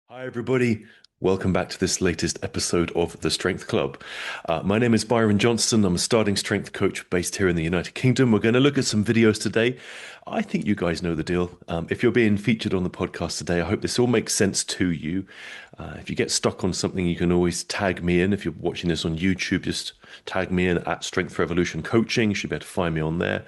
Hi, everybody. Welcome back to this latest episode of The Strength Club. My name is Byron Johnston. I'm a starting strength coach based here in the United Kingdom. We're going to look at some videos today. I think you guys know the deal. If you're being featured on the podcast today, I hope this all makes sense to you. If you get stuck on something, you can always tag me in. If you're watching this on YouTube, just tag me in at Strength Revolution Coaching. You should be able to find me on there.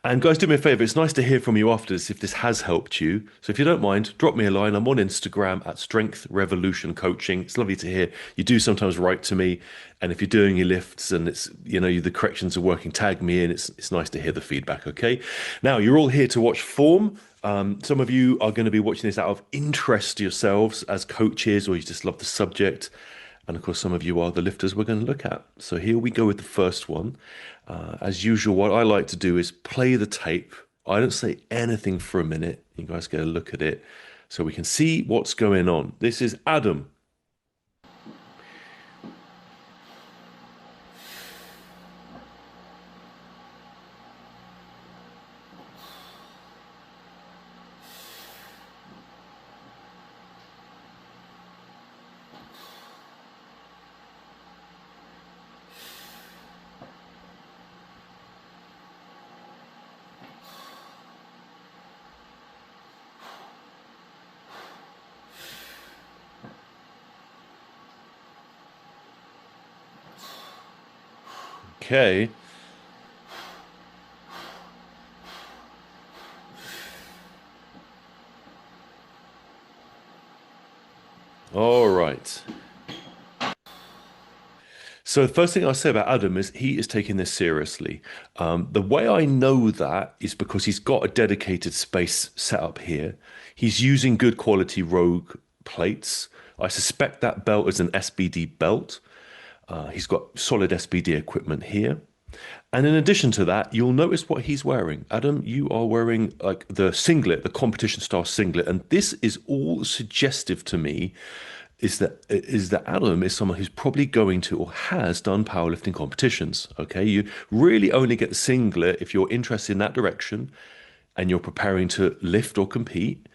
And guys, do me a favor. It's nice to hear from you after this if this has helped you. So if you don't mind, drop me a line. I'm on Instagram at Strength Revolution Coaching. It's lovely to hear. You do sometimes write to me, and if you're doing your lifts and it's the corrections are working, tag me in. It's nice to hear the feedback. Okay. Now you're all here to watch form. Some of you are going to be watching this out of interest to yourselves as coaches, or you just love the subject. And of course, some of you are the lifters we're going to look at. So here we go with the first one. As usual, what I like to do is play the tape. I don't say anything for a minute. You guys get a look at it so we can see what's going on. This is Adam. Okay. All right. So the first thing I'll say about Adam is he is taking this seriously. The way I know that is because he's got a dedicated space set up here. He's using good quality Rogue plates. I suspect that belt is an SBD belt. He's got solid SBD equipment here. And in addition to that, you'll notice what he's wearing. Adam, you are wearing like the singlet, the competition style singlet. And this is all suggestive to me is that Adam is someone who's probably going to or has done powerlifting competitions. Okay. You really only get the singlet if you're interested in that direction and you're preparing to lift or compete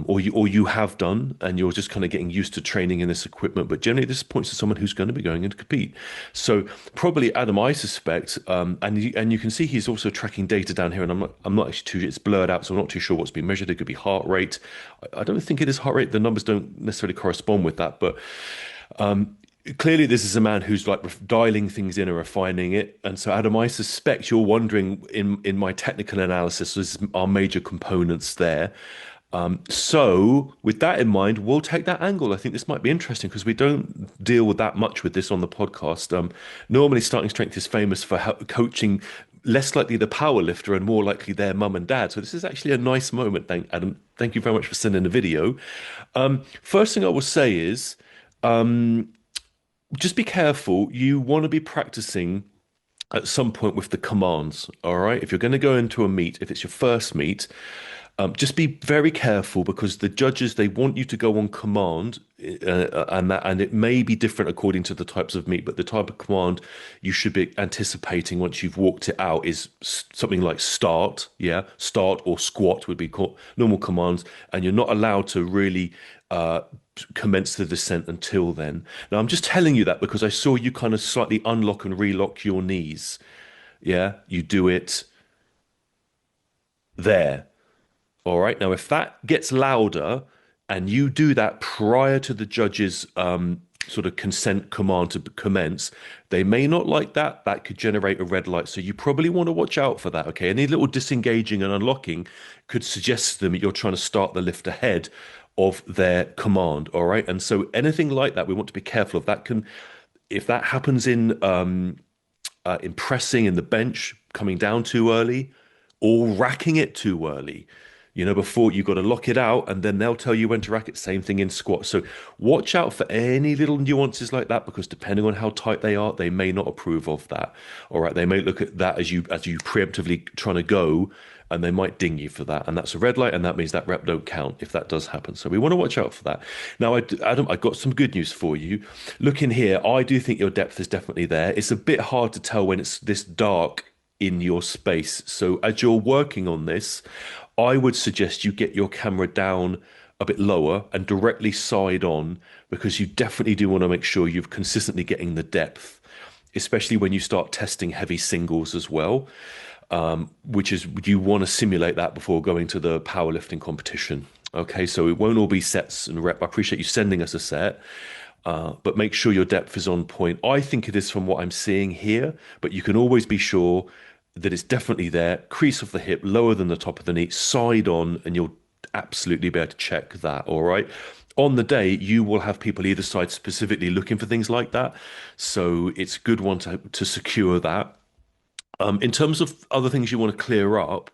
or you have done, and you're just kind of getting used to training in this equipment. But generally, this points to someone who's going to be going in to compete. So probably Adam, I suspect, and you can see he's also tracking data down here, and I'm not actually too. It's blurred out, so I'm not too sure what's being measured. It could be heart rate. I don't think it is heart rate. The numbers don't necessarily correspond with that, but. Clearly, this is a man who's like dialing things in and refining it. And so, Adam, I suspect you're wondering in my technical analysis, is our major components there. So, with that in mind, we'll take that angle. I think this might be interesting because we don't deal with that much with this on the podcast. Normally, Starting Strength is famous for coaching less likely the power lifter and more likely their mum and dad. So, this is actually a nice moment. Thank Adam. Thank you very much for sending the video. First thing I will say is just be careful. You want to be practicing at some point with the commands. All right. If you're going to go into a meet, if it's your first meet, just be very careful because the judges they want you to go on command, and it may be different according to the types of meat, but the type of command you should be anticipating once you've walked it out is something like start, yeah, start or squat would be called normal commands, and you're not allowed to really commence the descent until then. Now I'm just telling you that because I saw you kind of slightly unlock and relock your knees. Yeah, you do it there. All right. Now, if that gets louder and you do that prior to the judge's sort of consent command to commence, they may not like that. That could generate a red light. So you probably want to watch out for that. Okay. Any little disengaging and unlocking could suggest to them that you're trying to start the lift ahead of their command. All right. And so anything like that, we want to be careful of. That can, if that happens in pressing in the bench, coming down too early, or racking it too early. Before you got to lock it out and then they'll tell you when to rack it. Same thing in squat. So watch out for any little nuances like that because depending on how tight they are, they may not approve of that. All right. They may look at that as you preemptively trying to go and they might ding you for that. And that's a red light. And that means that rep don't count if that does happen. So we want to watch out for that. Now, Adam, I got some good news for you. Look in here. I do think your depth is definitely there. It's a bit hard to tell when it's this dark in your space. So as you're working on this, I would suggest you get your camera down a bit lower and directly side on because you definitely do want to make sure you're consistently getting the depth, especially when you start testing heavy singles as well, which is you want to simulate that before going to the powerlifting competition. Okay, so it won't all be sets and rep. I appreciate you sending us a set, but make sure your depth is on point. I think it is from what I'm seeing here, but you can always be sure that it's definitely there. Crease of the hip, lower than the top of the knee, side on, and you'll absolutely be able to check that. All right. On the day, you will have people either side specifically looking for things like that. So it's a good one to secure that. In terms of other things you want to clear up,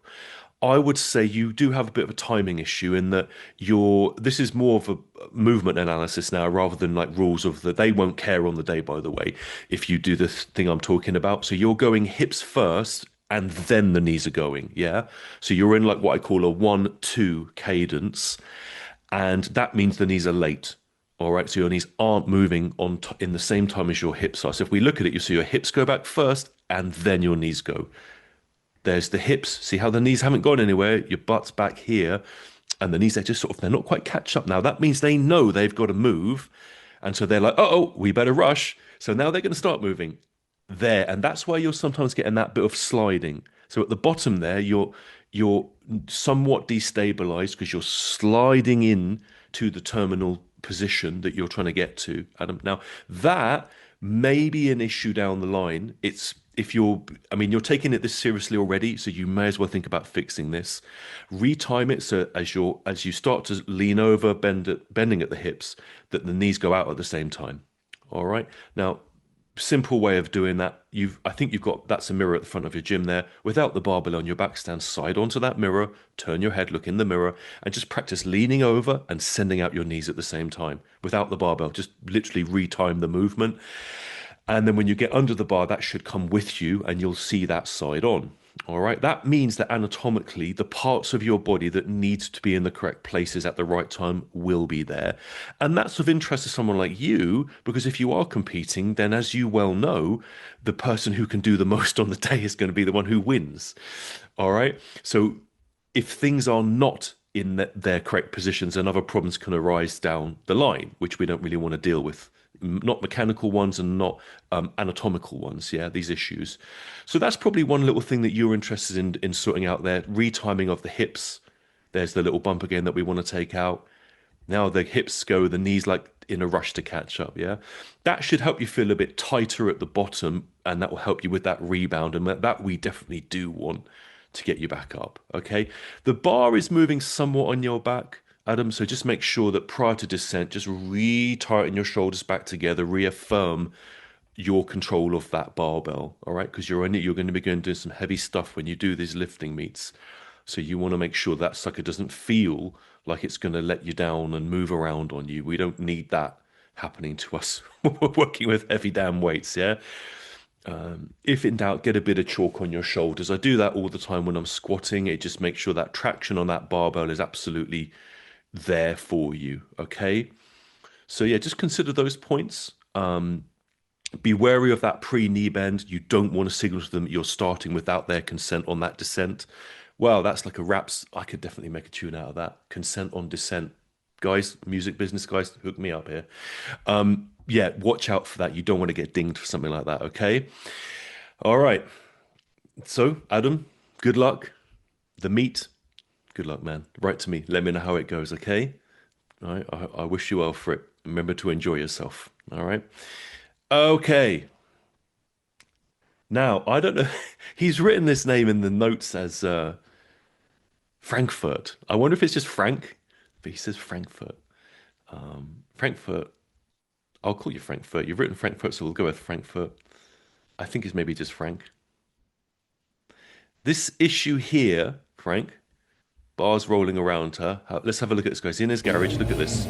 I would say you do have a bit of a timing issue in that this is more of a movement analysis now rather than like rules of the they won't care on the day, by the way, if you do the thing I'm talking about. So you're going hips first and then the knees are going, yeah? So you're in like what I call a 1-2 cadence, and that means the knees are late. All right, so your knees aren't moving in the same time as your hips are. So if we look at it, you see your hips go back first and then your knees go. There's the hips. See how the knees haven't gone anywhere? Your butt's back here, and the knees are just sort of, they're not quite catch up now. That means they know they've got to move. And so they're like, oh, we better rush. So now they're going to start moving there. And that's why you're sometimes getting that bit of sliding. So at the bottom there, you're somewhat destabilized because you're sliding in to the terminal position that you're trying to get to, Adam. Now, that may be an issue down the line. It's if you're, I mean, you're taking it this seriously already, so you may as well think about fixing this. Retime it so as you start to lean over, bending at the hips, that the knees go out at the same time. All right. Now, simple way of doing that. I think you've got that's a mirror at the front of your gym there. Without the barbell on your back, stand side onto that mirror, turn your head, look in the mirror, and just practice leaning over and sending out your knees at the same time without the barbell. Just literally retime the movement. And then when you get under the bar, that should come with you and you'll see that side on. All right. That means that anatomically, the parts of your body that needs to be in the correct places at the right time will be there. And that's of interest to someone like you, because if you are competing, then as you well know, the person who can do the most on the day is going to be the one who wins. All right. So if things are not in their correct positions, then other problems can arise down the line, which we don't really want to deal with. Not mechanical ones and not anatomical ones. Yeah, these issues. So that's probably one little thing that you're interested in sorting out there. Retiming of the hips. There's the little bump again that we want to take out. Now the hips go, the knees like in a rush to catch up. Yeah, that should help you feel a bit tighter at the bottom, and that will help you with that rebound. And that we definitely do want to get you back up. Okay, the bar is moving somewhat on your back, Adam. So just make sure that prior to descent, just re-tighten your shoulders back together, reaffirm your control of that barbell. All right, because you're going to be going to do some heavy stuff when you do these lifting meets. So you want to make sure that sucker doesn't feel like it's going to let you down and move around on you. We don't need that happening to us. We're working with heavy damn weights, yeah? If in doubt, get a bit of chalk on your shoulders. I do that all the time when I'm squatting. It just makes sure that traction on that barbell is absolutely there for you. Okay. So yeah, just consider those points. Be wary of that pre-knee bend. You don't want to signal to them that you're starting without their consent on that descent. Well, that's like a raps. I could definitely make a tune out of that. Consent on descent. Guys, music business guys, hook me up here. Yeah, watch out for that. You don't want to get dinged for something like that, okay? All right. So, Adam, good luck. The meet, good luck, man. Write to me. Let me know how it goes, okay? All right. I wish you well for it. Remember to enjoy yourself. All right. Okay. Now, I don't know. He's written this name in the notes as Frankfurt. I wonder if it's just Frank, but he says Frankfurt. Frankfurt. I'll call you Frankfurt. You've written Frankfurt, so we'll go with Frankfurt. I think it's maybe just Frank. This issue here, Frank, bars rolling around her. Let's have a look at this guy. He's in his garage. Look at this.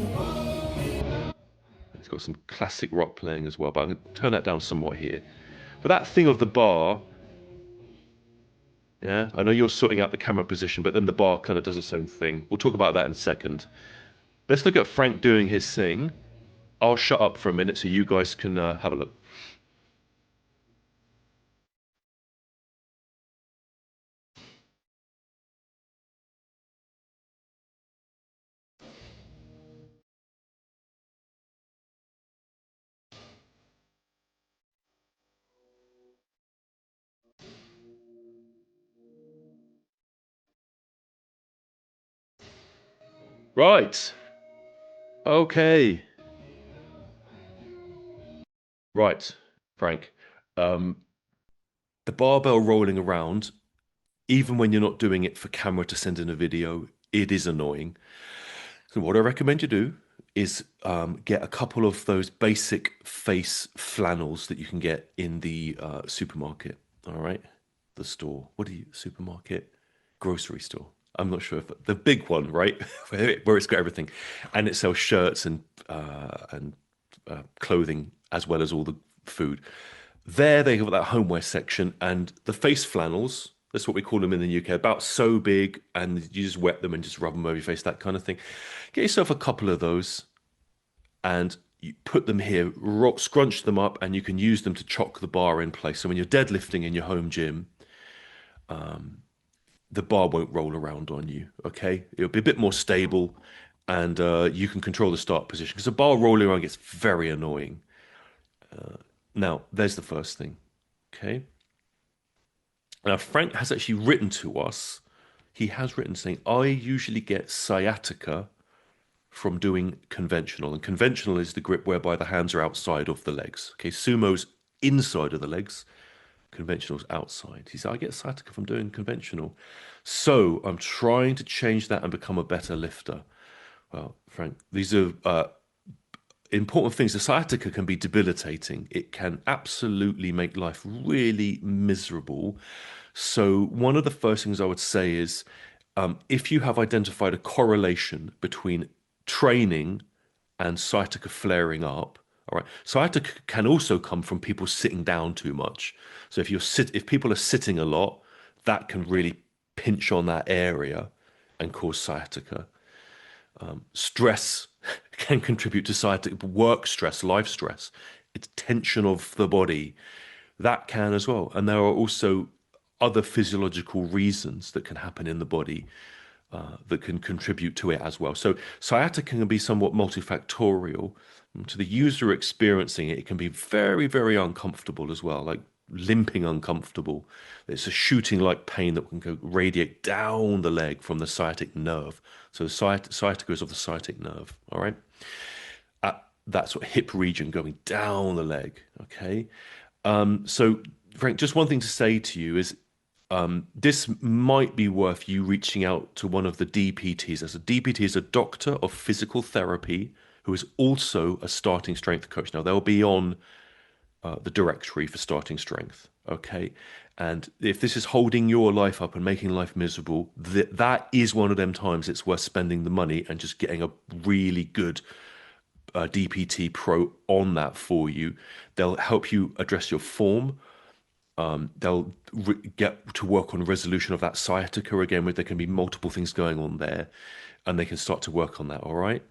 He's got some classic rock playing as well, but I'm going to turn that down somewhat here. But that thing of the bar, yeah, I know you're sorting out the camera position, but then the bar kind of does its own thing. We'll talk about that in a second. Let's look at Frank doing his thing. I'll shut up for a minute so you guys can have a look. Right. Okay. Right, Frank. Um, the barbell rolling around, even when you're not doing it for camera to send in a video, it is annoying. So what I recommend you do is get a couple of those basic face flannels that you can get in the supermarket. All right, the store. What do you supermarket? Grocery store. I'm not sure if the big one, right, where it's got everything, and it sells shirts and clothing as well as all the food. There they have that homeware section and the face flannels. That's what we call them in the UK. About so big, and you just wet them and just rub them over your face, that kind of thing. Get yourself a couple of those, and you put them here, scrunch them up, and you can use them to chock the bar in place. So when you're deadlifting in your home gym, the bar won't roll around on you. Okay, it'll be a bit more stable, and you can control the start position because a bar rolling around gets very annoying. Now, there's the first thing. Okay. Now, Frank has actually written to us. He has written saying, I usually get sciatica from doing conventional. And conventional is the grip whereby the hands are outside of the legs. Okay, sumo's inside of the legs, conventional's outside. He said, I get sciatica from doing conventional. So I'm trying to change that and become a better lifter. Well, Frank, these are important things. The sciatica can be debilitating. It can absolutely make life really miserable. So, one of the first things I would say is if you have identified a correlation between training and sciatica flaring up, all right, sciatica can also come from people sitting down too much. So, if people are sitting a lot, that can really pinch on that area and cause sciatica. Stress can contribute to sciatica, work stress, life stress. It's tension of the body. That can as well. And there are also other physiological reasons that can happen in the body that can contribute to it as well. So sciatica can be somewhat multifactorial. To the user experiencing it, it can be very, very uncomfortable as well, like limping uncomfortable. It's a shooting like pain that can go radiate down the leg from the sciatic nerve. So the sciatica is of the sciatic nerve, all right? At that sort of hip region going down the leg, okay? So, Frank, just one thing to say to you is this might be worth you reaching out to one of the DPTs. As a DPT is a doctor of physical therapy who is also a starting strength coach. Now, they'll be on the directory for starting strength. Okay. And if this is holding your life up and making life miserable, that is one of them times it's worth spending the money and just getting a really good DPT pro on that for you. They'll help you address your form. They'll get to work on resolution of that sciatica again, where there can be multiple things going on there, and they can start to work on that. All right.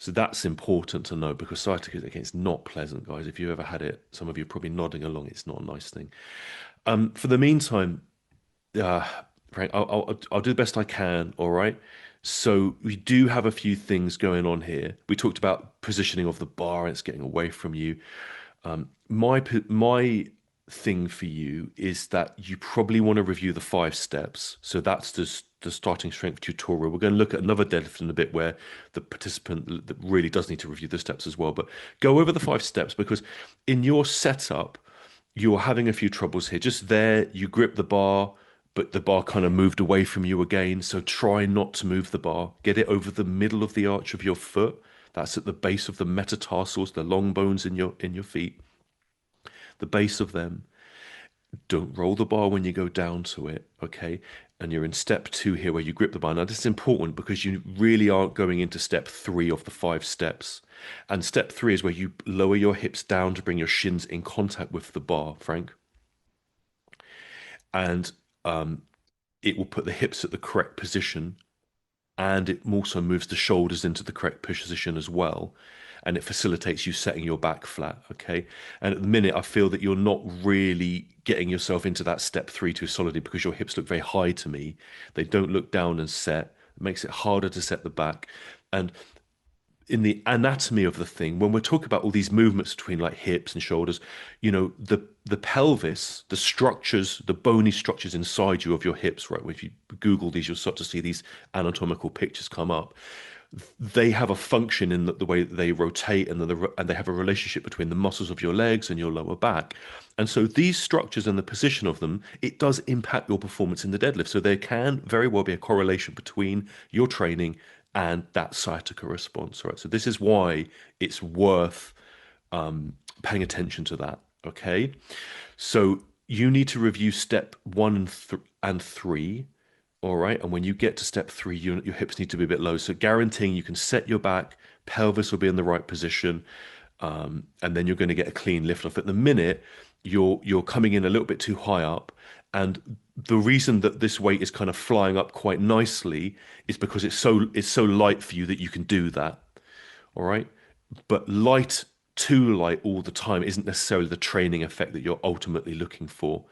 So that's important to know because sciatica, again, it's not pleasant, guys. If you ever had it, some of you are probably nodding along. It's not a nice thing. For the meantime, uh, Frank, I'll do the best I can. All right. So we do have a few things going on here. We talked about positioning of the bar and it's getting away from you. My thing for you is that you probably want to review the 5 steps. So that's the starting strength tutorial. We're going to look at another deadlift in a bit where the participant that really does need to review the steps as well. But go over the 5 steps because in your setup, you're having a few troubles here. Just there, you grip the bar, but the bar kind of moved away from you again. So try not to move the bar. Get it over the middle of the arch of your foot. That's at the base of the metatarsals, the long bones in your feet, the base of them. Don't roll the bar when you go down to it, okay? And you're in step 2 here where you grip the bar. Now, this is important because you really aren't going into step 3 of the 5 steps. And step 3 is where you lower your hips down to bring your shins in contact with the bar, Frank. And it will put the hips at the correct position and it also moves the shoulders into the correct position as well. And it facilitates you setting your back flat. Okay. And at the minute, I feel that you're not really getting yourself into that step 3 too solidly because your hips look very high to me. They don't look down and set. It makes it harder to set the back. And in the anatomy of the thing, when we're talking about all these movements between like hips and shoulders, the pelvis, the structures, the bony structures inside you of your hips, right? If you Google these, you'll start to see these anatomical pictures come up. they have a function in the way that they rotate and they have a relationship between the muscles of your legs and your lower back. And so these structures and the position of them, it does impact your performance in the deadlift. So there can very well be a correlation between your training and that sciatica response. Right. So this is why it's worth paying attention to that. Okay. So you need to review step one and three. All right. And when you get to step three, your hips need to be a bit low. So guaranteeing you can set your back, pelvis will be in the right position, and then you're going to get a clean lift off. At the minute, you're coming in a little bit too high up. And the reason that this weight is kind of flying up quite nicely is because it's so light for you that you can do that. All right. But light, too light all the time isn't necessarily the training effect that you're ultimately looking for.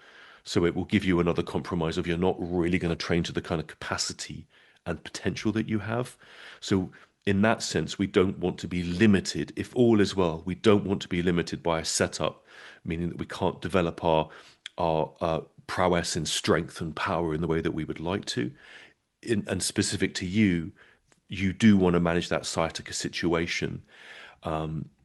So it will give you another compromise of you're not really going to train to the kind of capacity and potential that you have. So in that sense, we don't want to be limited. If all is well, we don't want to be limited by a setup, meaning that we can't develop our prowess in strength and power in the way that we would like to. And specific to you, you do want to manage that sciatica situation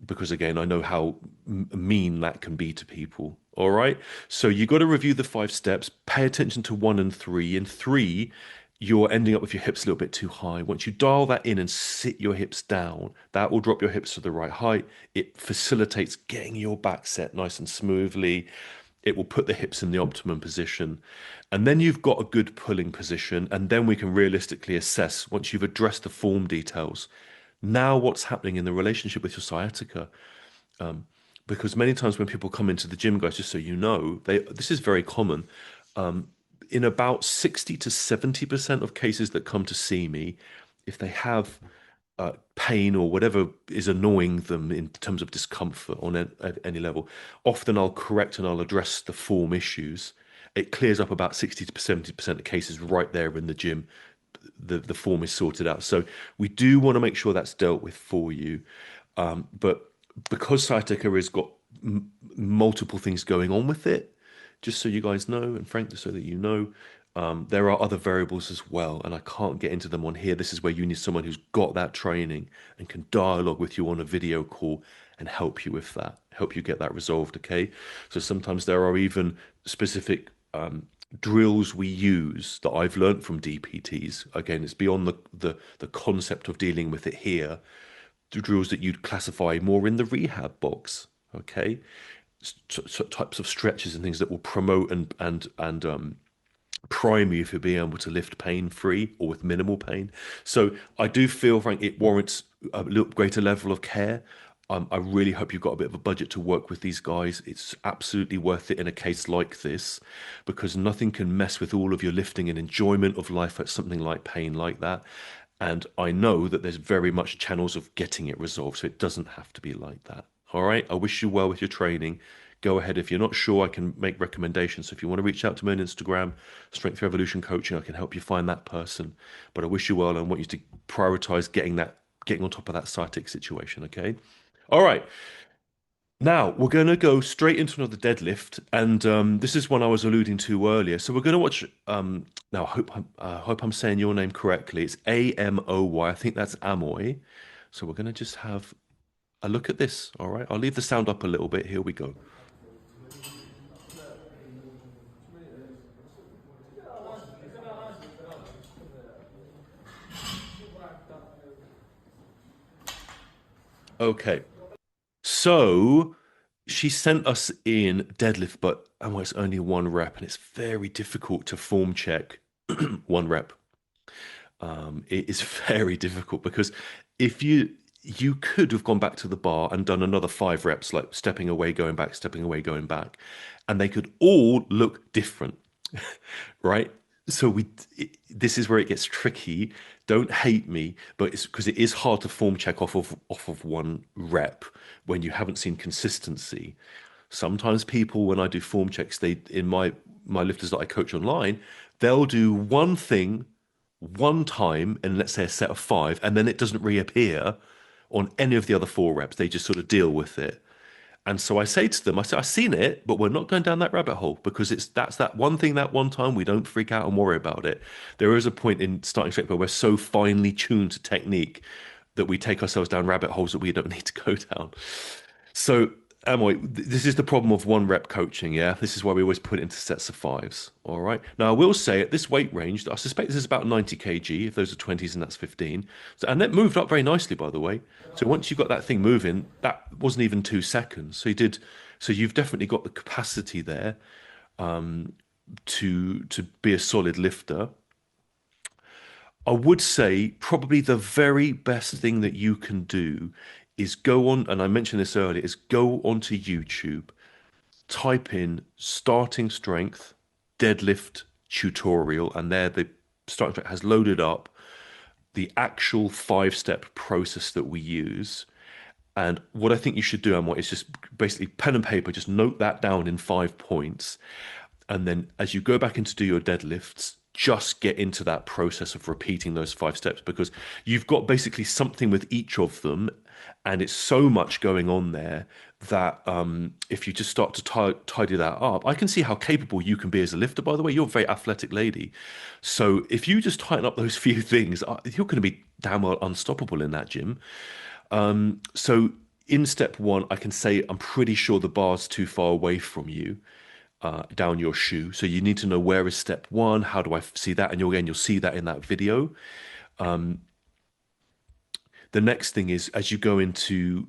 because again, I know how mean that can be to people. All right. So you got to review the 5 steps, pay attention to one and three. In three, you're ending up with your hips a little bit too high. Once you dial that in and sit your hips down, that will drop your hips to the right height. It facilitates getting your back set nice and smoothly. It will put the hips in the optimum position. And then you've got a good pulling position. And then we can realistically assess once you've addressed the form details. Now, what's happening in the relationship with your sciatica? Because many times when people come into the gym, guys, just so you know, this is very common. In about 60 to 70% of cases that come to see me, if they have pain or whatever is annoying them in terms of discomfort on at any level, often I'll correct and I'll address the form issues. It clears up about 60 to 70% of cases right there in the gym. The form is sorted out. So we do want to make sure that's dealt with for you. But because sciatica has got multiple things going on with it, just so you guys know, and Frank, just so that you know, there are other variables as well, and I can't get into them on here. This is where you need someone who's got that training and can dialogue with you on a video call and help you with that, help you get that resolved, okay? So sometimes there are even specific drills we use that I've learned from DPTs. Again, it's beyond the concept of dealing with it here. The drills that you'd classify more in the rehab box, okay? Types of stretches and things that will promote and prime you for being able to lift pain free or with minimal pain. So I do feel, Frank, it warrants a little greater level of care. I really hope you've got a bit of a budget to work with these guys. It's absolutely worth it in a case like this because nothing can mess with all of your lifting and enjoyment of life at something like pain like that. And I know that there's very much channels of getting it resolved, so it doesn't have to be like that. All right. I wish you well with your training. Go ahead. If you're not sure, I can make recommendations. So if you want to reach out to me on Instagram, Strength Revolution Coaching, I can help you find that person. But I wish you well and I want you to prioritize getting on top of that sciatic situation. Okay. All right. Now we're going to go straight into another deadlift, and this is one I was alluding to earlier. So we're going to watch. Now I hope I'm saying your name correctly. It's Amoy. I think that's Amoy. So we're going to just have a look at this. All right. I'll leave the sound up a little bit. Here we go. Okay. So she sent us in deadlift, but it's only 1 rep, and it's very difficult to form check 1 rep. It is very difficult because if you could have gone back to the bar and done another 5 reps, like stepping away, going back, stepping away, going back, and they could all look different, right? So this is where it gets tricky. Don't hate me, but it's because it is hard to form check off of 1 rep when you haven't seen consistency. Sometimes people, when I do form checks, they in my lifters that I coach online, they'll do one thing 1 time in let's say a set of 5, and then it doesn't reappear on any of the other 4 reps. They just sort of deal with it. And so I say to them, I say, I've seen it, but we're not going down that rabbit hole because that's that one thing that one time we don't freak out and worry about it. There is a point in starting strength where we're so finely tuned to technique that we take ourselves down rabbit holes that we don't need to go down. So, Amoy, this is the problem of one rep coaching, yeah? This is why we always put it into sets of fives, all right? Now, I will say at this weight range, I suspect this is about 90 kg, if those are 20s and that's 15. So, and that moved up very nicely, by the way. So once you got that thing moving, that wasn't even 2 seconds. So you've definitely got the capacity there to be a solid lifter. I would say probably the very best thing that you can do is go on, and I mentioned this earlier, is go onto YouTube, type in starting strength deadlift tutorial, and there the starting strength has loaded up the actual 5-step process that we use. And what I think you should do, Amway, is just basically pen and paper, just note that down in 5 points. And then as you go back in to do your deadlifts, just get into that process of repeating those 5 steps because you've got basically something with each of them. And it's so much going on there that if you just start to tidy that up, I can see how capable you can be as a lifter, by the way. You're a very athletic lady. So if you just tighten up those few things, you're going to be damn well unstoppable in that gym. So in step one, I can say I'm pretty sure the bar's too far away from you down your shoe. So you need to know where is step one, how do I see that? And you'll see that in that video. The next thing is as you go into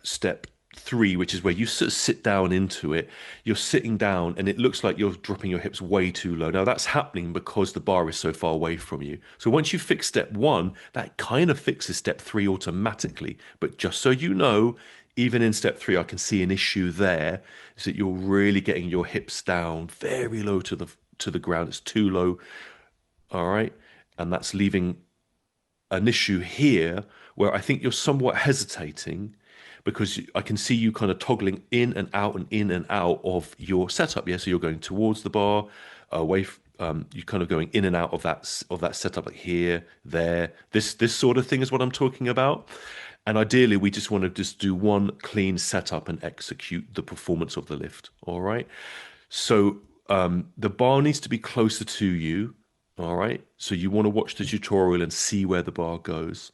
step three, which is where you sort of sit down into it, you're sitting down and it looks like you're dropping your hips way too low. Now that's happening because the bar is so far away from you. So once you fix step one, that kind of fixes step three automatically. But just so you know, even in step three, I can see an issue there is that you're really getting your hips down very low to the ground. It's too low. All right. And that's leaving an issue here where I think you're somewhat hesitating because I can see you kind of toggling in and out and in and out of your setup. Yeah, so you're going towards the bar, away. You're kind of going in and out of that setup, like here, there. This sort of thing is what I'm talking about. And ideally, we just want to just do one clean setup and execute the performance of the lift. All right. So the bar needs to be closer to you. All right. So you want to watch the tutorial and see where the bar goes.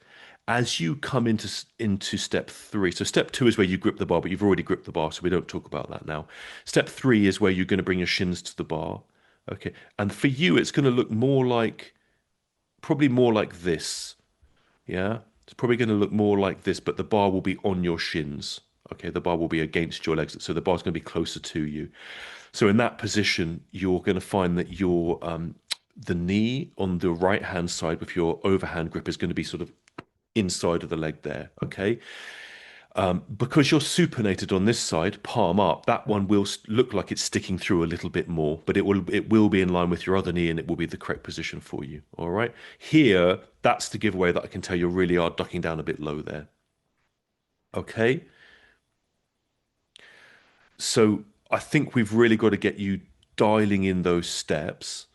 As you come into step three, so step two is where you grip the bar, but you've already gripped the bar, so we don't talk about that now. Step three is where you're going to bring your shins to the bar. Okay. And for you, it's going to look probably more like this. Yeah. It's probably going to look more like this, but the bar will be on your shins. Okay. The bar will be against your legs. So the bar's going to be closer to you. So in that position, you're going to find that the knee on the right hand side with your overhand grip is going to be sort of inside of the leg there, okay? Because you're supinated on this side, palm up, that one will look like it's sticking through a little bit more, but it will be in line with your other knee and it will be the correct position for you, all right? Here, that's the giveaway that I can tell you really are ducking down a bit low there, okay? So I think we've really got to get you dialing in those steps.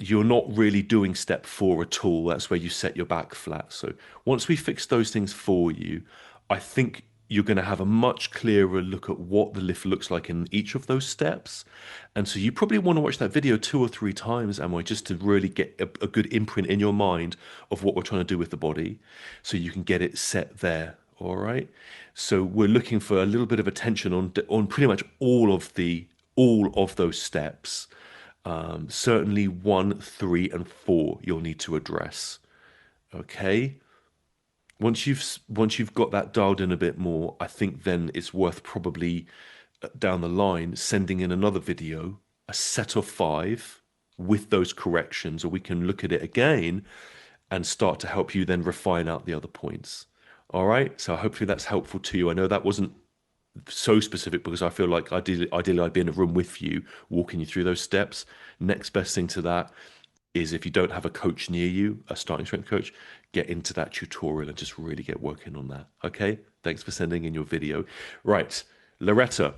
You're not really doing step four at all. That's where you set your back flat. So once we fix those things for you, I think you're going to have a much clearer look at what the lift looks like in each of those steps. And so you probably want to watch that video 2 or 3 times, Amoy, just to really get a good imprint in your mind of what we're trying to do with the body so you can get it set there. All right. So we're looking for a little bit of attention on pretty much all of those steps. Certainly 1, 3, and 4 you'll need to address. Okay. Once you've got that dialed in a bit more, I think then it's worth probably down the line sending in another video, a set of 5 with those corrections, or we can look at it again and start to help you then refine out the other points. All right. So hopefully that's helpful to you. I know that wasn't so specific because I feel like ideally I'd be in a room with you, walking you through those steps. Next best thing to that is if you don't have a coach near you, a starting strength coach, get into that tutorial and just really get working on that. Okay. Thanks for sending in your video. Right. Loretta,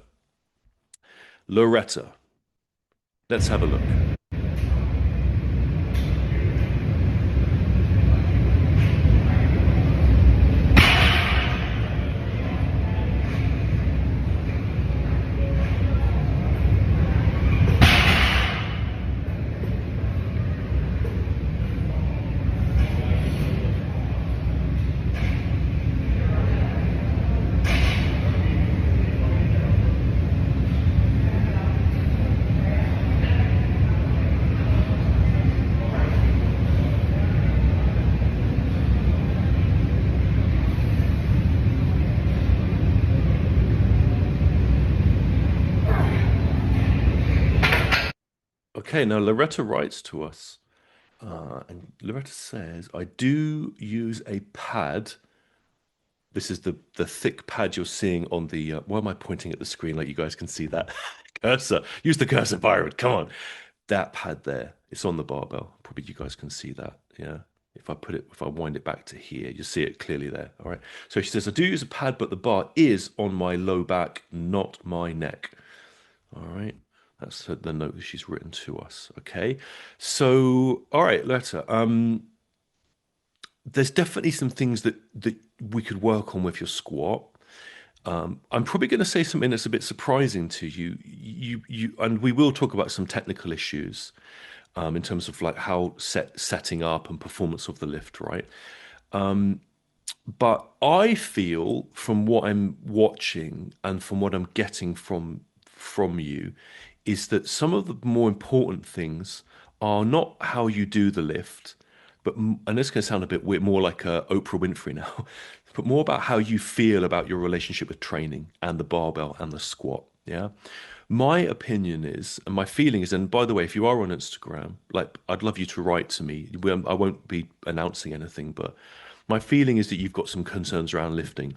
let's have a look. Okay, now Loretta writes to us, and Loretta says, I do use a pad. This is the thick pad you're seeing on the. Why am I pointing at the screen like you guys can see that cursor? Use the cursor, Byron. Come on, that pad there. It's on the barbell. Probably you guys can see that. Yeah. If I wind it back to here, you see it clearly there. All right. So she says, I do use a pad, but the bar is on my low back, not my neck. All right. That's the note that she's written to us. Okay. So, all right, Letta. There's definitely some things that we could work on with your squat. I'm probably going to say something that's a bit surprising to you. And we will talk about some technical issues in terms of like how setting up and performance of the lift, right? But I feel from what I'm watching and from what I'm getting from you is that some of the more important things are not how you do the lift, but and this can sound a bit weird, more like Oprah Winfrey now, but more about how you feel about your relationship with training and the barbell and the squat. Yeah. My opinion is, and my feeling is, and by the way, if you are on Instagram, like I'd love you to write to me. I won't be announcing anything, but my feeling is that you've got some concerns around lifting.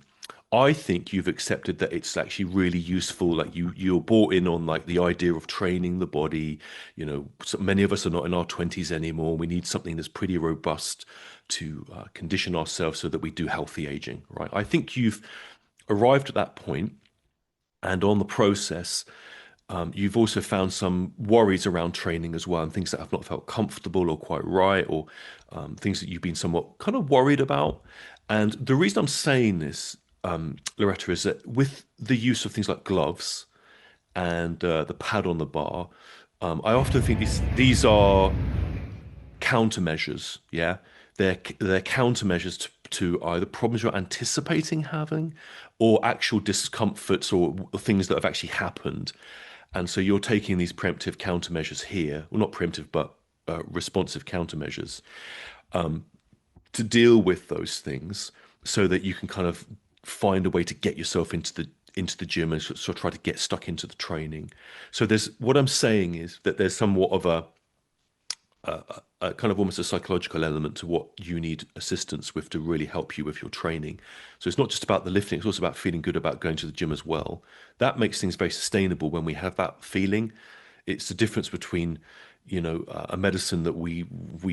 I think you've accepted that it's actually really useful. Like you're bought in on like the idea of training the body. You know, so many of us are not in our 20s anymore. We need something that's pretty robust to condition ourselves so that we do healthy aging, right? I think you've arrived at that point, and on the process, you've also found some worries around training as well, and things that have not felt comfortable or quite right, or things that you've been somewhat kind of worried about. And the reason I'm saying this, Loretta, is that with the use of things like gloves and the pad on the bar, I often think these are countermeasures. Yeah, they're countermeasures to either problems you're anticipating having, or actual discomforts or things that have actually happened. And so you're taking these preemptive countermeasures here, well, not preemptive, but responsive countermeasures to deal with those things, so that you can kind of find a way to get yourself into the gym and sort of try to get stuck into the training. So there's what I'm saying is that there's somewhat of a kind of almost a psychological element to what you need assistance with to really help you with your training. So it's not just about the lifting, it's also about feeling good about going to the gym as well. That makes things very sustainable when we have that feeling. It's the difference between, a medicine that we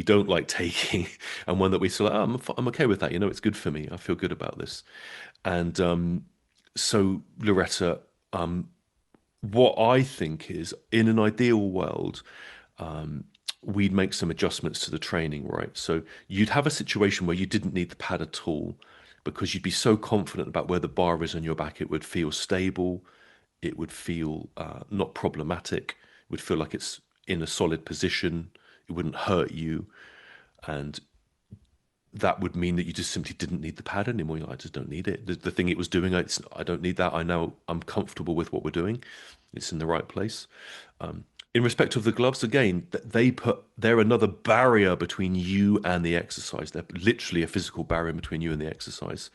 don't like taking and one that we say, oh, I'm okay with that. It's good for me. I feel good about this. And so, Loretta, what I think is in an ideal world, we'd make some adjustments to the training, right? So you'd have a situation where you didn't need the pad at all because you'd be so confident about where the bar is on your back, it would feel stable, it would feel not problematic, it would feel like it's in a solid position, it wouldn't hurt you, and that would mean that you just simply didn't need the pad anymore. You're like, I just don't need it. The thing it was doing, I don't need that. I know I'm comfortable with what we're doing. It's in the right place. In respect of the gloves, again, they're another barrier between you and the exercise. They're literally a physical barrier between you and the exercise.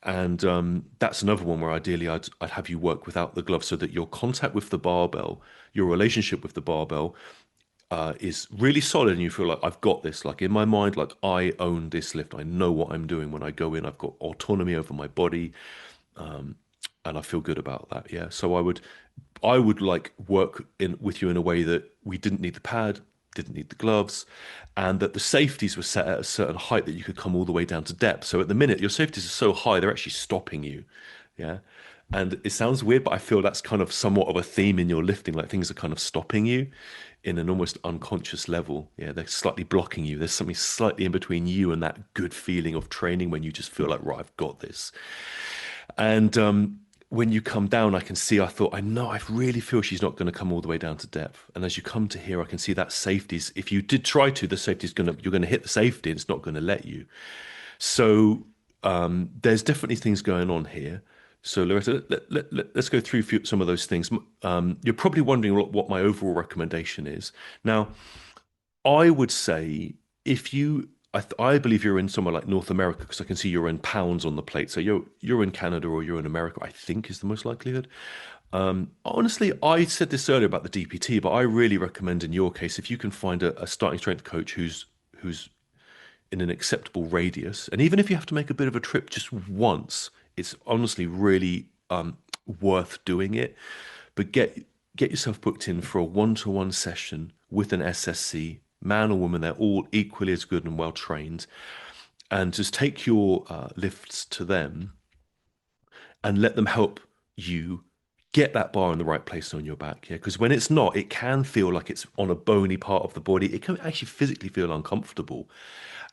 And that's another one where ideally I'd have you work without the gloves so that your contact with the barbell, your relationship with the barbell is really solid, and you feel like I've got this. Like in my mind, like I own this lift. I know what I'm doing when I go in. I've got autonomy over my body, and I feel good about that. Yeah. So I would like work in with you in a way that we didn't need the pad, didn't need the gloves, and that the safeties were set at a certain height that you could come all the way down to depth. So at the minute, your safeties are so high, they're actually stopping you. Yeah. And it sounds weird, but I feel that's kind of somewhat of a theme in your lifting, like things are kind of stopping you in an almost unconscious level. Yeah, they're slightly blocking you. There's something slightly in between you and that good feeling of training when you just feel like, right, I've got this. And when you come down, I can see, I thought, I know, I really feel she's not going to come all the way down to depth. And as you come to here, I can see that safety's, if you did try to, the safety's you're going to hit the safety and it's not going to let you. So there's definitely things going on here. So Loretta, let's go through some of those things. You're probably wondering what my overall recommendation is. Now, I would say if I believe you're in somewhere like North America because I can see you're in pounds on the plate. So you're in Canada or you're in America, I think is the most likelihood. Honestly, I said this earlier about the DPT, but I really recommend in your case if you can find a starting strength coach who's in an acceptable radius, and even if you have to make a bit of a trip just once, it's honestly really worth doing it. But get yourself booked in for a one-to-one session with an SSC, man or woman. They're all equally as good and well trained, and just take your lifts to them and let them help you get that bar in the right place on your back. Yeah, because when it's not, it can feel like it's on a bony part of the body. It can actually physically feel uncomfortable.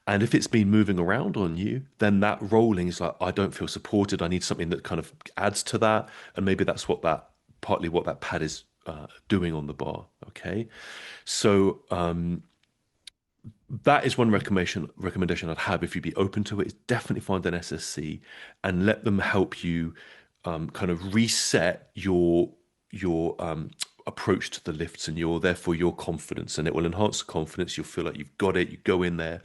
And if it's been moving around on you, then that rolling is like, I don't feel supported. I need something that kind of adds to that. And maybe that's what that partly what that pad is doing on the bar. Okay. So that is one recommendation I'd have if you'd be open to it is definitely find an SSC and let them help you kind of reset your approach to the lifts and your therefore your confidence, and it will enhance the confidence. You'll feel like you've got it. You go in there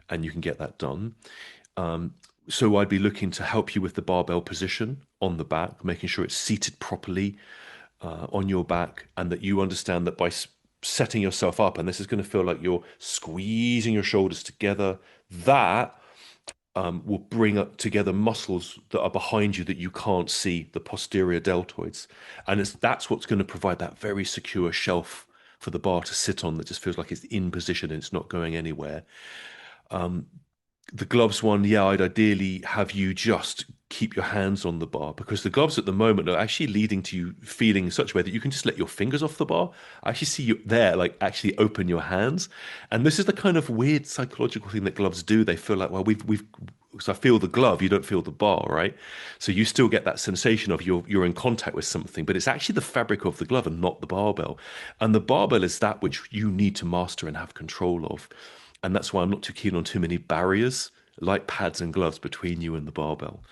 and you can get that done. So I'd be looking to help you with the barbell position on the back, making sure it's seated properly on your back, and that you understand that by setting yourself up, and this is going to feel like you're squeezing your shoulders together, that will bring up together muscles that are behind you that you can't see, the posterior deltoids. And that's what's going to provide that very secure shelf for the bar to sit on that just feels like it's in position and it's not going anywhere. The gloves one, yeah, I'd ideally have you just keep your hands on the bar because the gloves at the moment are actually leading to you feeling in such a way that you can just let your fingers off the bar. I actually see you there, like actually open your hands. And this is the kind of weird psychological thing that gloves do. They feel like, well, so I feel the glove, you don't feel the bar, right? So you still get that sensation of you're in contact with something, but it's actually the fabric of the glove and not the barbell. And the barbell is that which you need to master and have control of. And that's why I'm not too keen on too many barriers like pads and gloves between you and the barbell.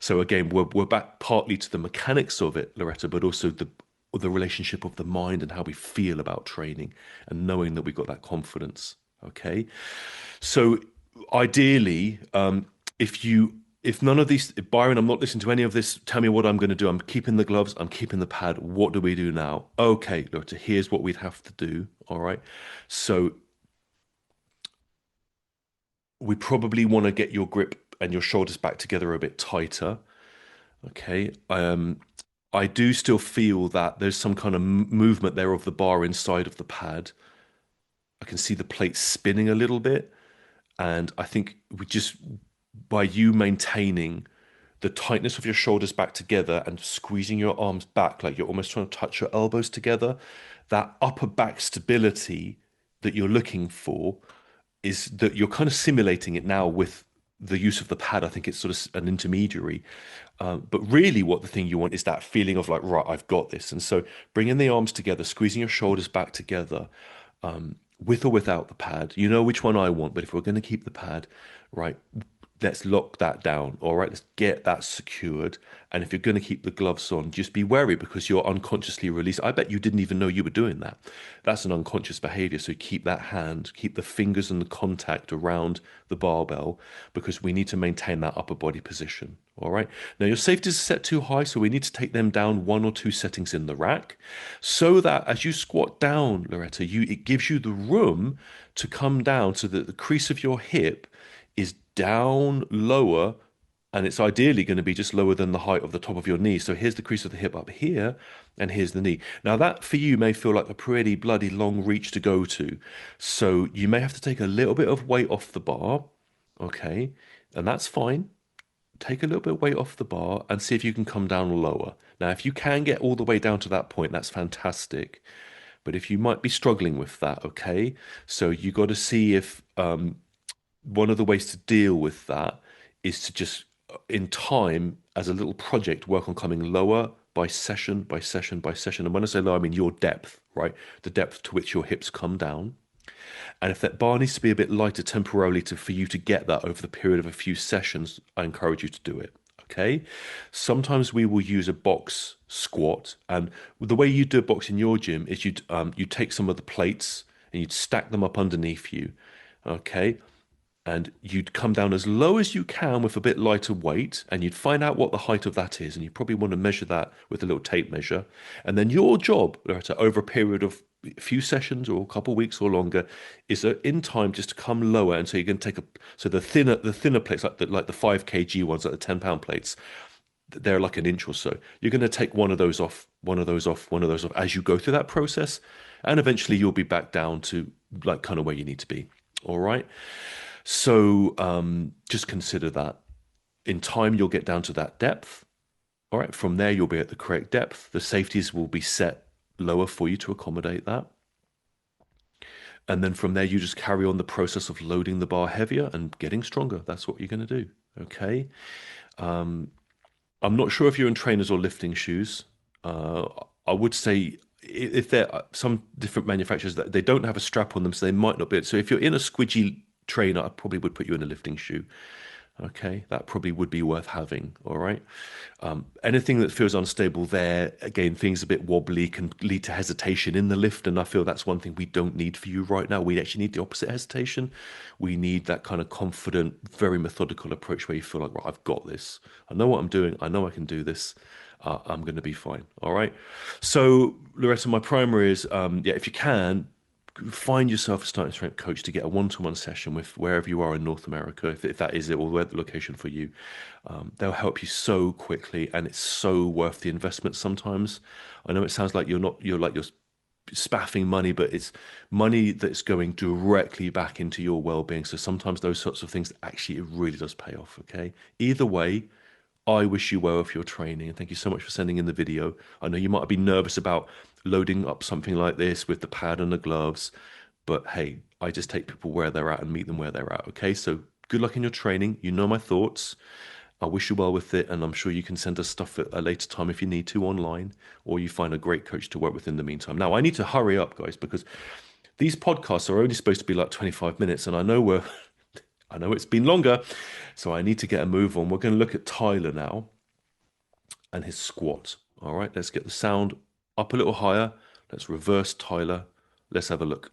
So again, we're back partly to the mechanics of it, Loretta, but also the relationship of the mind and how we feel about training and knowing that we've got that confidence. Okay. So ideally, if none of these, Byron, I'm not listening to any of this. Tell me what I'm going to do. I'm keeping the gloves. I'm keeping the pad. What do we do now? Okay, Loretta, here's what we'd have to do. All right. So we probably want to get your grip and your shoulders back together a bit tighter. Okay. I do still feel that there's some kind of movement there of the bar inside of the pad. I can see the plate spinning a little bit. And I think we just, by you maintaining the tightness of your shoulders back together and squeezing your arms back, like you're almost trying to touch your elbows together, that upper back stability that you're looking for is that you're kind of simulating it now with the use of the pad. I think it's sort of an intermediary. But really, what the thing you want is that feeling of like, right, I've got this. And so bringing the arms together, squeezing your shoulders back together, with or without the pad. You know which one I want, but if we're going to keep the pad, right, let's lock that down. All right, let's get that secured. And if you're going to keep the gloves on, just be wary because you're unconsciously released. I bet you didn't even know you were doing that. That's an unconscious behavior. So keep that hand, keep the fingers and the contact around the barbell because we need to maintain that upper body position. All right. Now your safety is set too high, so we need to take them down one or two settings in the rack so that as you squat down, Loretta, it gives you the room to come down so that the crease of your hip is down lower, and it's ideally going to be just lower than the height of the top of your knee. So here's the crease of the hip up here, and here's the knee. Now that for you may feel like a pretty bloody long reach to go to. So you may have to take a little bit of weight off the bar, okay? And that's fine. Take a little bit of weight off the bar and see if you can come down lower. Now, if you can get all the way down to that point, that's fantastic. But if you might be struggling with that, okay? So you got to see if one of the ways to deal with that is to just in time as a little project work on coming lower by session by session by session. And when I say low, I mean your depth, right? The depth to which your hips come down. And if that bar needs to be a bit lighter temporarily for you to get that over the period of a few sessions, I encourage you to do it. Okay. Sometimes we will use a box squat, and the way you do a box in your gym is you take some of the plates and you'd stack them up underneath you. Okay. and you'd come down as low as you can with a bit lighter weight, and you'd find out what the height of that is, and you probably want to measure that with a little tape measure. And then your job, Loretta, over a period of a few sessions or a couple of weeks or longer, is in time just to come lower. And so you're going to take so the thinner plates, like the 5 kg ones, like the 10-pound plates, they're like an inch or so. You're going to take one of those off, one of those off, one of those off as you go through that process, and eventually you'll be back down to like kind of where you need to be. All right. So just consider that. In time, you'll get down to that depth. All right. From there, you'll be at the correct depth. The safeties will be set lower for you to accommodate that. And then from there, you just carry on the process of loading the bar heavier and getting stronger. That's what you're going to do. Okay. I'm not sure if you're in trainers or lifting shoes. Uh, I would say if there are some different manufacturers that they don't have a strap on them, so they might not be. So if you're in a squidgy trainer, I probably would put you in a lifting shoe. Okay, that probably would be worth having. All right. Anything that feels unstable there, again, things a bit wobbly can lead to hesitation in the lift. And I feel that's one thing we don't need for you right now. We actually need the opposite hesitation. We need that kind of confident, very methodical approach where you feel like, right, I've got this. I know what I'm doing. I know I can do this. I'm going to be fine. All right. So, Loretta, my primary is, yeah, if you can, find yourself a starting strength coach to get a one-to-one session with wherever you are in North America, if that is it, or where the location for you. They'll help you so quickly, and it's so worth the investment sometimes. I know it sounds like you're spaffing money, but it's money that's going directly back into your well-being. So sometimes those sorts of things, actually, it really does pay off. Okay. Either way, I wish you well with your training, and thank you so much for sending in the video. I know you might have been nervous about loading up something like this with the pad and the gloves, but hey, I just take people where they're at and meet them where they're at. Okay, so good luck in your training. You know my thoughts. I wish you well with it, and I'm sure you can send us stuff at a later time if you need to online, or you find a great coach to work with in the meantime. Now, I need to hurry up, guys, because these podcasts are only supposed to be like 25 minutes, and I know it's been longer, so I need to get a move on. We're going to look at Tyler now and his squat. All right, let's get the sound up a little higher. Let's reverse Tyler. Let's have a look.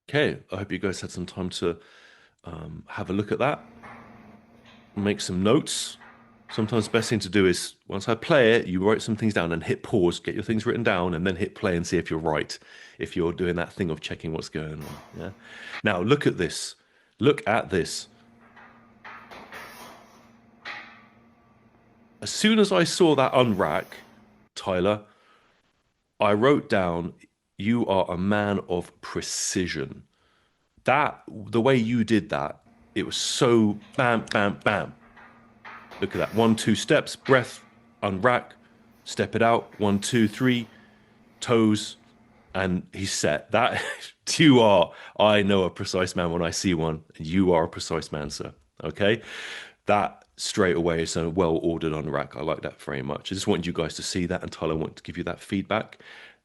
Okay, I hope you guys had some time to have a look at that, make some notes. Sometimes the best thing to do is once I play it, you write some things down and hit pause, get your things written down, and then hit play and see if you're right, if you're doing that thing of checking what's going on. Yeah. Now look at this. Look at this. As soon as I saw that unrack, Tyler, I wrote down, you are a man of precision. That, the way you did that, it was so bam, bam, bam. Look at that. One, two steps, breath, unrack, step it out. One, two, three, toes, and he's set. That you are, I know a precise man when I see one, and you are a precise man, sir. Okay. That straight away is a well ordered unrack. I like that very much. I just wanted you guys to see that, and Tyler, I want to give you that feedback.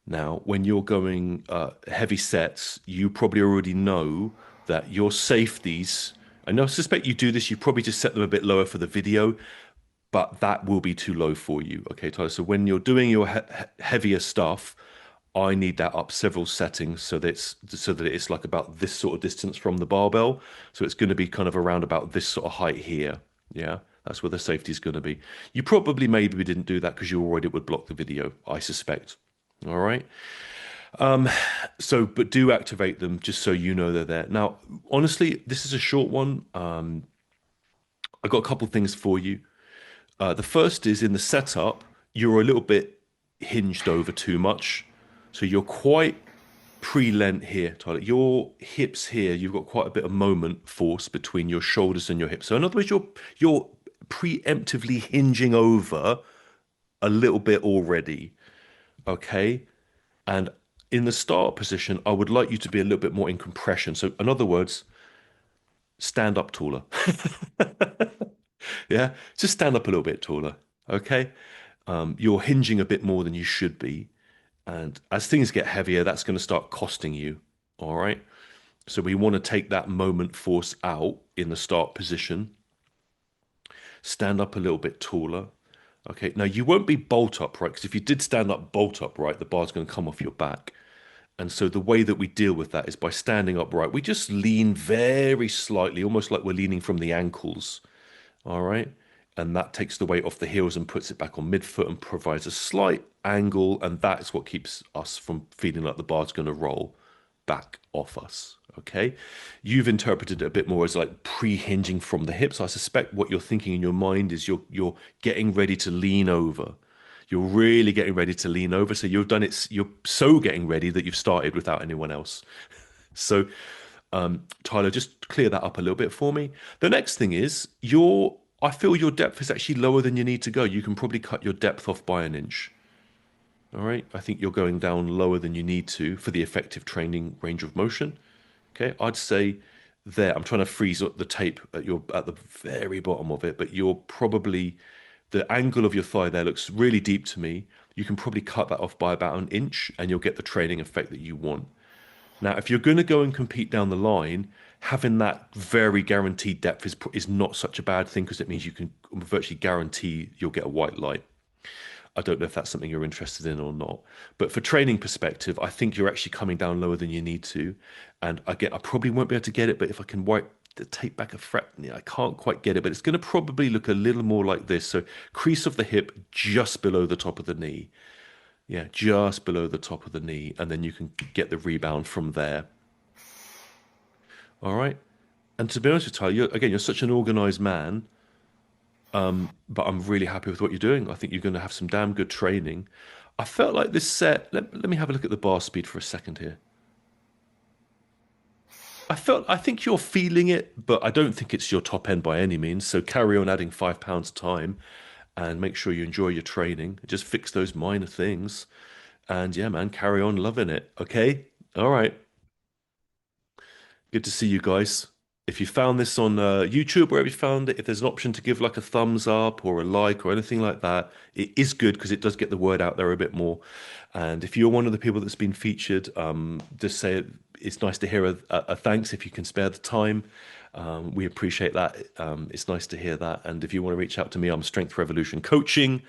Now, when you're going heavy sets, you probably already know that your safeties, I know, I suspect you do this, you probably just set them a bit lower for the video, but that will be too low for you. Okay, Tyler. So when you're doing your heavier stuff, I need that up several settings so that it's like about this sort of distance from the barbell. So it's going to be kind of around about this sort of height here. Yeah, that's where the safety is going to be. You probably maybe didn't do that because you're worried it would block the video, I suspect. All right. So, but do activate them just so you know they're there. Now, honestly, this is a short one. I got a couple things for you. The first is in the setup, you're a little bit hinged over too much. So you're quite pre-lent here, Tyler. Your hips here, you've got quite a bit of moment force between your shoulders and your hips. So in other words, you're preemptively hinging over a little bit already. Okay. And in the start position, I would like you to be a little bit more in compression. So in other words, stand up taller. Yeah, just stand up a little bit taller. Okay. You're hinging a bit more than you should be. And as things get heavier, that's going to start costing you. All right. So we want to take that moment force out in the start position, stand up a little bit taller. Okay. Now you won't be bolt upright because if you did stand up bolt upright, the bar's going to come off your back. And so the way that we deal with that is by standing upright. We just lean very slightly, almost like we're leaning from the ankles. All right. And that takes the weight off the heels and puts it back on midfoot and provides a slight angle. And that's what keeps us from feeling like the bar's going to roll back off us. Okay. You've interpreted it a bit more as like pre-hinging from the hips. I suspect what you're thinking in your mind is you're getting ready to lean over. You're really getting ready to lean over. So you've done it, you're so getting ready that you've started without anyone else. So Tyler, just clear that up a little bit for me. The next thing is I feel your depth is actually lower than you need to go. You can probably cut your depth off by an inch. All right. I think you're going down lower than you need to for the effective training range of motion. Okay. I'd say there, I'm trying to freeze up the tape at the very bottom of it, but you're probably the angle of your thigh there looks really deep to me. You can probably cut that off by about an inch and you'll get the training effect that you want. Now, if you're going to go and compete down the line, having that very guaranteed depth is not such a bad thing because it means you can virtually guarantee you'll get a white light. I don't know if that's something you're interested in or not. But for training perspective, I think you're actually coming down lower than you need to. And again, I probably won't be able to get it, but if I can wipe the tape back a fret, yeah, I can't quite get it, but it's going to probably look a little more like this. So crease of the hip just below the top of the knee. Yeah, just below the top of the knee. And then you can get the rebound from there. All right. And to be honest with you, Tyler, again, you're such an organized man, but I'm really happy with what you're doing. I think you're going to have some damn good training. I felt like this set, let me have a look at the bar speed for a second here. I think you're feeling it, but I don't think it's your top end by any means. So carry on adding £5 time and make sure you enjoy your training. Just fix those minor things. And yeah, man, carry on loving it. Okay. All right. Good to see you guys. If you found this on YouTube, wherever you found it, if there's an option to give like a thumbs up or a like or anything like that, it is good because it does get the word out there a bit more. And if you're one of the people that's been featured, just say it's nice to hear a thanks if you can spare the time. We appreciate that. It's nice to hear that. And if you want to reach out to me, I'm Strength Revolution Coaching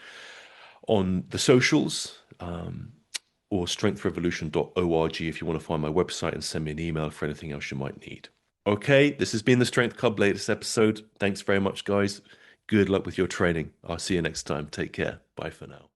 on the socials. Or strengthrevolution.org if you want to find my website and send me an email for anything else you might need. Okay, this has been the Strength Club latest episode. Thanks very much, guys. Good luck with your training. I'll see you next time. Take care. Bye for now.